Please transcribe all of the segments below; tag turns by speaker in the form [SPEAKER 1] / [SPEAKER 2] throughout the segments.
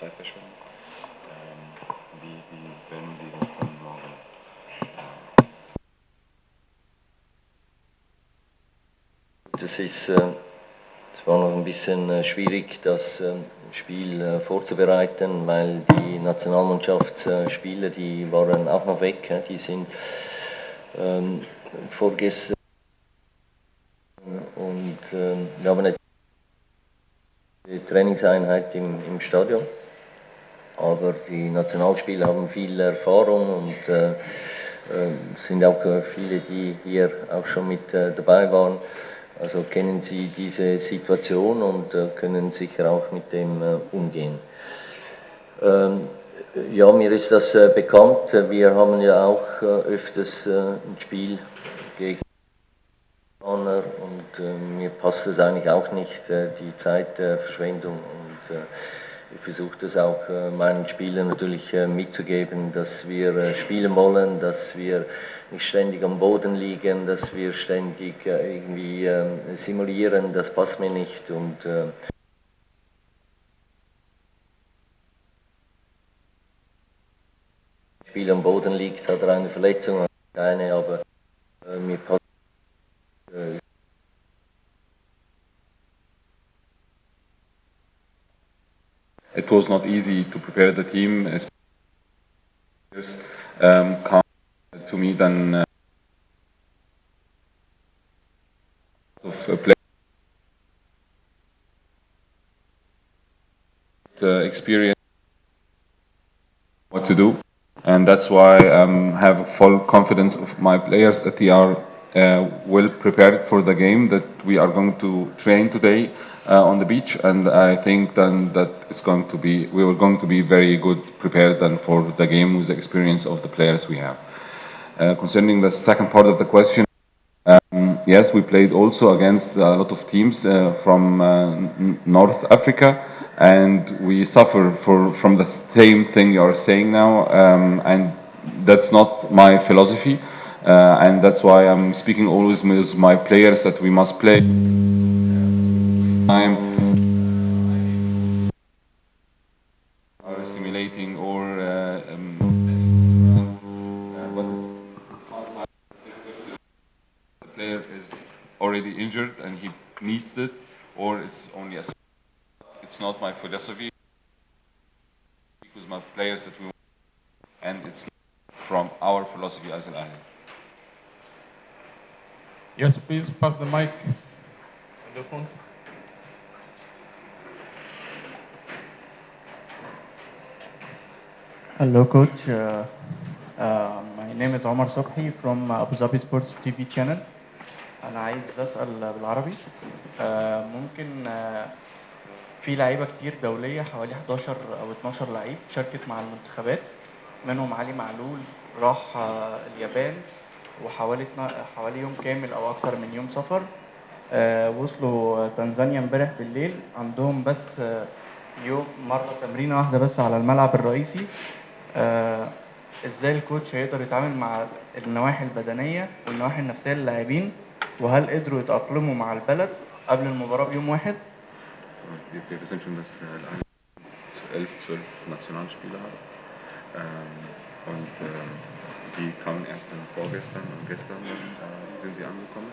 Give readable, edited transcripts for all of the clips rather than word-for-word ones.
[SPEAKER 1] Zeitverschwendung. Wie werden Sie das dann morgen?
[SPEAKER 2] Es war noch ein bisschen schwierig, das Spiel vorzubereiten, weil die Nationalmannschaftsspieler, die waren auch noch weg, die sind vorgestern und wir haben jetzt die Trainingseinheit im Stadion, aber die Nationalspieler haben viel Erfahrung und sind auch viele, die hier auch schon mit dabei waren. Also kennen Sie diese Situation und können sicher auch mit dem umgehen. Ja, mir ist das bekannt. Wir haben ja auch öfters ein Spiel gegen Anna und mir passt das eigentlich auch nicht, die Zeitverschwendung. Und ich versuche das auch meinen Spielern natürlich mitzugeben, dass wir spielen wollen, dass wir nicht ständig am Boden liegen, dass wir ständig irgendwie simulieren, das passt mir nicht. Und Spiel am Boden liegt, hat er eine Verletzung, keine, aber mir passt.
[SPEAKER 1] It was not easy to prepare the team. Come to me then of play experience what to do, and that's why I have full confidence of my players that they are well prepared for the game that we are going to train today on the beach, and I think then that we are going to be very good prepared then for the game with the experience of the players we have. Concerning the second part of the question, yes, we played also against a lot of teams from North Africa, and we suffer from the same thing you are saying now, and that's not my philosophy, and that's why I'm speaking always with my players that we must play time are simulating or what is the player is already injured and he needs it, or it's only a. It's not my philosophy because my players that we want, and it's from our philosophy as an Ahly.
[SPEAKER 3] Yes, please pass the mic. Microphone.
[SPEAKER 4] Hello, coach. My name is Omar Sobhi from Abu Dhabi Sports TV channel. أنا عايز أسأل بالعربي. ممكن في لعيبة كتير دولية حوالي 11 أو 12 لعيب شاركت مع المنتخبات، منهم علي معلول راح اليابان وحوالي يوم كامل أو أكتر من يوم سفر. وصلوا تنزانيا امبارح بالليل، عندهم بس يوم مرة تمرينة واحدة بس على الملعب الرئيسي. ازاي الكوتش هيقدر يتعامل مع النواحي البدنية والنواحي النفسية للاعبين، وهل قدروا يتأقلموا مع البلد قبل المباراة بيوم واحد؟
[SPEAKER 1] Wir wissen schon, dass 11, 12 Nationalspieler hat. Und die kamen erst dann vorgestern und gestern sind sie angekommen.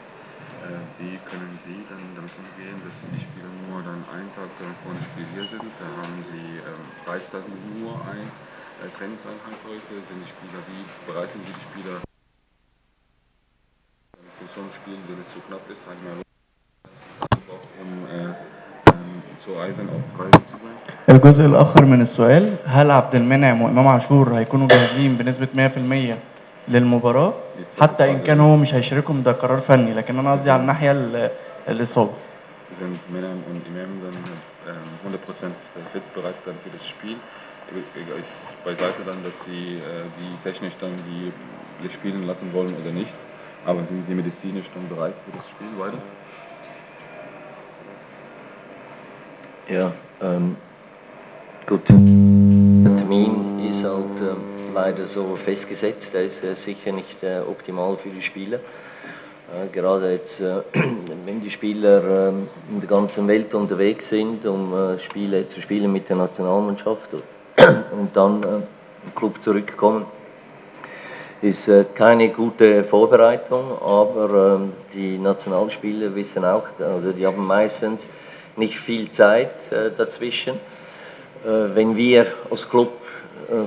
[SPEAKER 1] Wie können Sie dann damit umgehen, dass die Spieler nur dann einen Tag vor dem Spiel hier sind? Da haben Sie, reicht das nur ein Trainingseinheit heute? Sind die Spieler, wie bereiten Sie die Spieler für so ein Spiel, wenn es so knapp ist, einmal zu Eisen auf Preise zu sein?
[SPEAKER 4] الجزء الآخر من السؤال، هل عبد المنعم وإمام عاشور هيكونوا جاهزين بنسبة 100% للمباراة؟ حتى إن كان هو مش هيشاركهم ده قرار فني، لكن أنا قصدي على الناحية الإصابة.
[SPEAKER 1] Sind Menam und Imam dann 100% fit bereit dann für das Spiel? Ist beiseite dann, dass Sie die technisch dann die spielen lassen wollen oder nicht? Aber sind Sie medizinisch dann bereit für das Spiel weiter?
[SPEAKER 2] Ja, gut. Der Termin ist halt leider so festgesetzt, der ist sicher nicht optimal für die Spieler. Gerade jetzt, wenn die Spieler in der ganzen Welt unterwegs sind, um Spiele zu spielen mit der Nationalmannschaft und dann im Club zurückkommen, ist keine gute Vorbereitung, aber die Nationalspieler wissen auch, also die haben meistens nicht viel Zeit dazwischen. Wenn wir als Club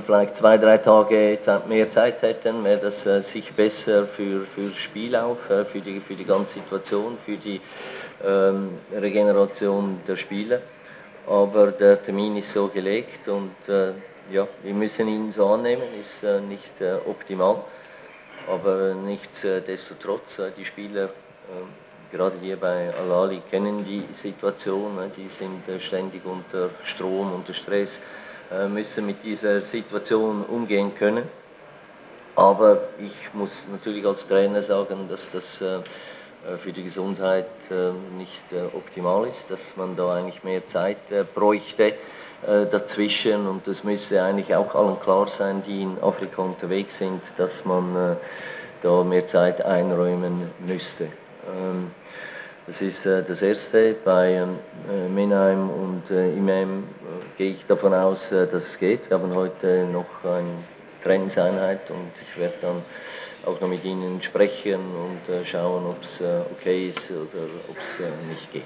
[SPEAKER 2] vielleicht 2-3 Tage mehr Zeit hätten, wäre das sicher besser für das Spiel auch, für die ganze Situation, für die Regeneration der Spieler. Aber der Termin ist so gelegt und ja, wir müssen ihn so annehmen, ist nicht optimal. Aber nichtsdestotrotz, die Spieler, gerade hier bei Ahly, kennen die Situation, die sind ständig unter Strom, unter Stress, müssen mit dieser Situation umgehen können. Aber ich muss natürlich als Trainer sagen, dass das für die Gesundheit nicht optimal ist, dass man da eigentlich mehr Zeit bräuchte dazwischen, und das müsste eigentlich auch allen klar sein, die in Afrika unterwegs sind, dass man da mehr Zeit einräumen müsste. Das ist das Erste. Bei Menheim und Imam gehe ich davon aus, dass es geht. Wir haben heute noch eine Trainingseinheit und ich werde dann auch noch mit ihnen sprechen und schauen, ob es okay ist oder ob es nicht geht.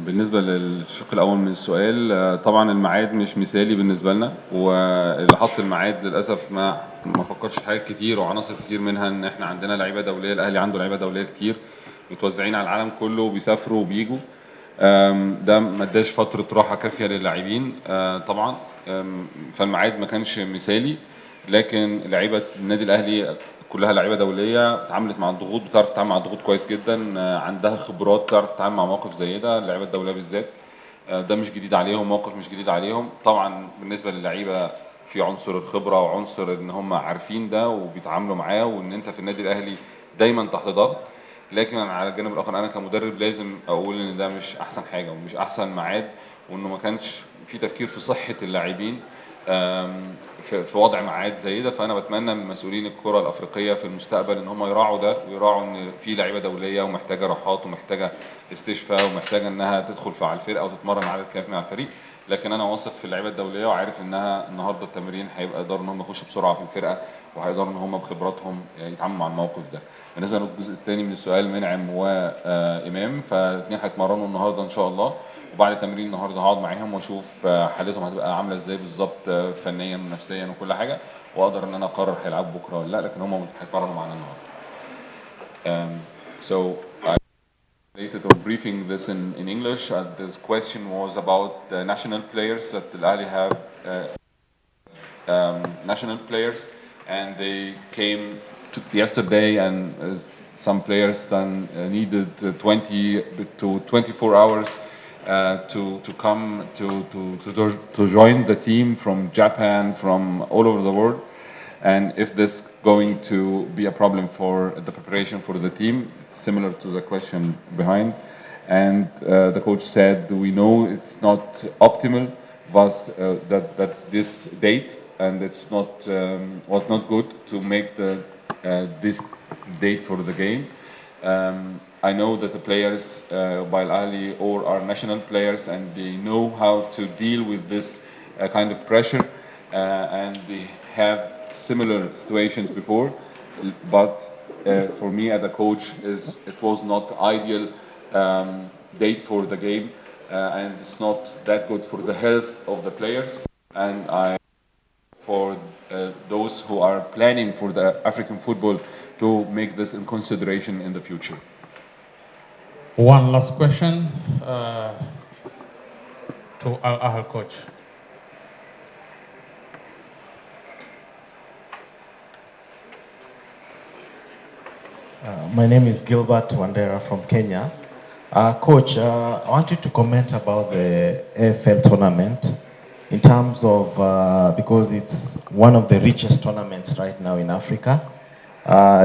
[SPEAKER 1] بالنسبة للشق الأول من السؤال، طبعا الميعاد مش مثالي بالنسبة لنا، واللي حط الميعاد للأسف ما فكرش في حاجات كتير وعناصر كتير، منها إن إحنا عندنا لعيبة دولية، الأهلي عنده لعيبة دولية كتير متوزعين على العالم كله وبيسافروا وبيجوا. ده ما اداش فترة راحة كافية للاعبين طبعا، فالميعاد ما كانش مثالي. لكن لعيبة النادي الأهلي كلها لعيبه دوليه، اتعاملت مع الضغوط، بتعرف تتعامل مع الضغوط كويس جدا، عندها خبرات، بتعرف تتعامل مع مواقف زي ده، اللعيبه الدوليه بالذات. ده مش جديد عليهم، موقف مش جديد عليهم. طبعا بالنسبه للعيبه في عنصر الخبره وعنصر ان هم عارفين ده وبيتعاملوا معاه، وان انت في النادي الاهلي دايما تحت ضغط. لكن على الجانب الاخر انا كمدرب لازم اقول ان ده مش احسن حاجه ومش احسن ميعاد، وانه ما كانش في تفكير في صحه اللاعبين في وضع ميعاد زي ده. فانا بتمنى من مسؤولين الكره الافريقيه في المستقبل ان هم يراعوا ده، ويراعوا ان في لعيبه دوليه ومحتاجه راحات ومحتاجه استشفاء ومحتاجه انها تدخل مع الفرقه وتتمرن عدد كافي مع الفريق. لكن انا واثق في اللعيبه الدوليه وعارف انها النهارده التمرين هيبقى يقدروا ان هم يخشوا بسرعه في الفرقه، وهيقدروا ان هم بخبراتهم يتعاملوا مع الموقف ده. بالنسبه للجزء الثاني من السؤال، منعم وامام، فالاثنين هيتمرنوا النهارده ان شاء الله، وبعد التمرين النهارده هقعد معاهم واشوف حالتهم هتبقى عامله ازاي بالظبط فنيا ونفسيا وكل حاجه، واقدر ان انا اقرر هيلعبوا بكره ولا لا، لكن هم هيتمرنوا معانا النهارده. So I related or briefing this in English. This question was about the national players that Al Ahly have national players, and they came yesterday, and some players then needed 20 to 24 hours to come to join the team from Japan, from all over the world. And if this going to be a problem for the preparation for the team, it's similar to the question behind. And the coach said, we know it's not optimal, was that this date, and it's not was not good to make this date for the game. I know that the players by Al Ahly or are national players, and they know how to deal with this kind of pressure, and they have similar situations before. But for me as a coach, it was not ideal date for the game, and it's not that good for the health of the players. And for those who are planning for the African football to make this in consideration in the future.
[SPEAKER 3] One last question to Al Ahly coach.
[SPEAKER 5] My name is Gilbert Wandera from Kenya. Coach, I want you to comment about the AFL tournament in terms of, because it's one of the richest tournaments right now in Africa.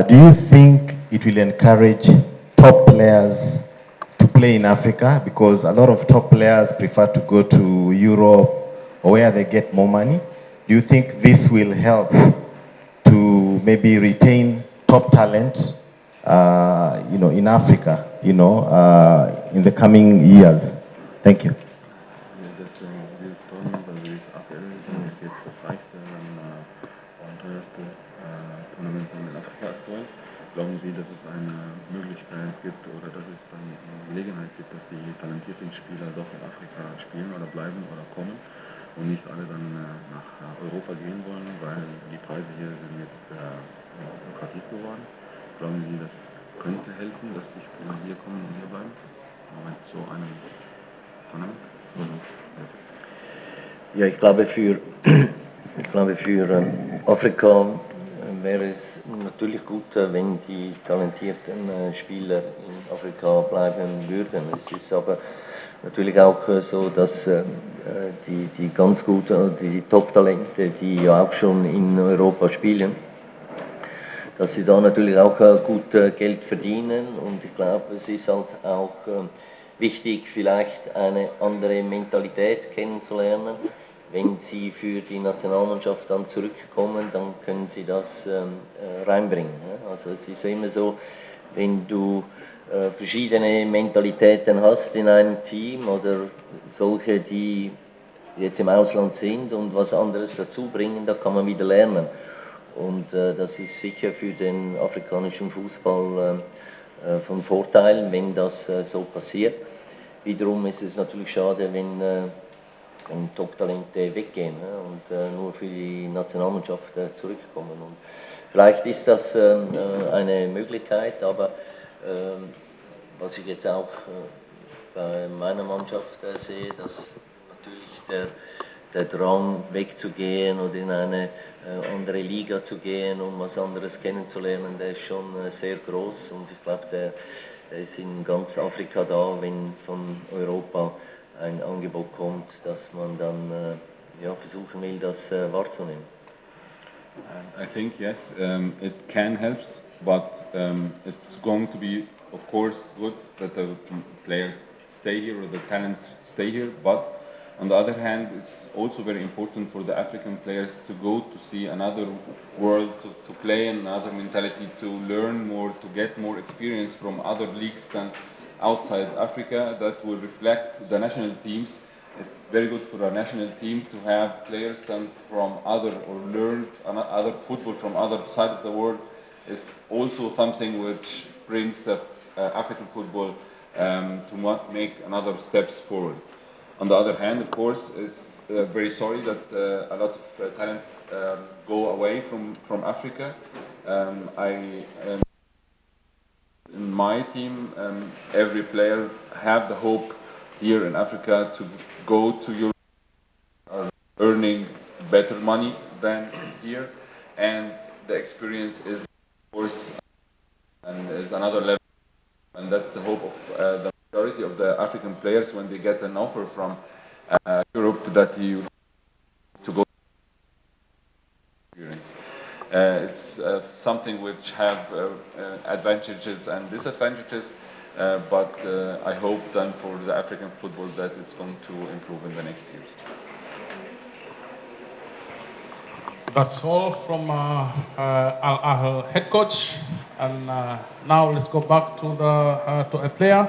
[SPEAKER 5] Do you think it will encourage top players to play in Africa? Because a lot of top players prefer to go to Europe or where they get more money. Do you think this will help to maybe retain top talent in Africa, in the coming years? Thank you.
[SPEAKER 6] Dieses Turnier, also dieses APL ist jetzt das reichste und teuerste Tournament in Afrika aktuell. Glauben Sie, dass es eine Möglichkeit gibt oder dass es dann eine Gelegenheit gibt, dass die talentierten Spieler doch in Afrika spielen oder bleiben oder kommen und nicht alle dann nach Europa gehen wollen, weil die Preise hier sind jetzt lukrativ geworden? Glauben Sie, das könnte helfen, dass die Spieler hier kommen und hier bleiben? Mit so einem Tournament?
[SPEAKER 2] Ja, ich glaube für Afrika wäre es natürlich gut, wenn die talentierten Spieler in Afrika bleiben würden. Es ist aber natürlich auch so, dass die ganz guten, die Top-Talente, die ja auch schon in Europa spielen, dass sie da natürlich auch gut Geld verdienen, und ich glaube, es ist halt auch wichtig, vielleicht eine andere Mentalität kennenzulernen. Wenn sie für die Nationalmannschaft dann zurückkommen, dann können sie das reinbringen. Also es ist immer so, wenn du verschiedene Mentalitäten hast in einem Team oder solche, die jetzt im Ausland sind und was anderes dazu bringen, da kann man wieder lernen. Und das ist sicher für den afrikanischen Fußball von Vorteil, wenn das so passiert. Wiederum ist es natürlich schade, wenn Top-Talente weggehen und nur für die Nationalmannschaft zurückkommen. Und vielleicht ist das eine Möglichkeit, aber was ich jetzt auch bei meiner Mannschaft sehe, dass natürlich der Drang wegzugehen oder in eine andere Liga zu gehen, um was anderes kennenzulernen, der ist schon sehr groß, und ich glaube, der ist in ganz Afrika da, wenn von Europa ein Angebot kommt, dass man dann versuchen will, das wahrzunehmen.
[SPEAKER 1] I think yes, it can help, but it's going to be, of course, good that the players stay here or the talents stay here. But on the other hand, it's also very important for the African players to go to see another world, to play in another mentality, to learn more, to get more experience from other leagues than outside Africa that will reflect the national teams. It's very good for our national team to have players come from other or learn other football from other side of the world. It's also something which brings African football to make another steps forward. On the other hand, of course, it's very sorry that a lot of talent go away from Africa. In my team, every player have the hope here in Africa to go to Europe, are earning better money than here, and the experience is, of course, and is another level, and that's the hope of the majority of the African players when they get an offer from Europe that you to go experience. It's something which have advantages and disadvantages, but I hope then for the African football that it's going to improve in the next years.
[SPEAKER 3] That's all from Al Ahly head coach, and now let's go back to a player.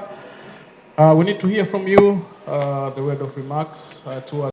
[SPEAKER 3] We need to hear from you the word of remarks to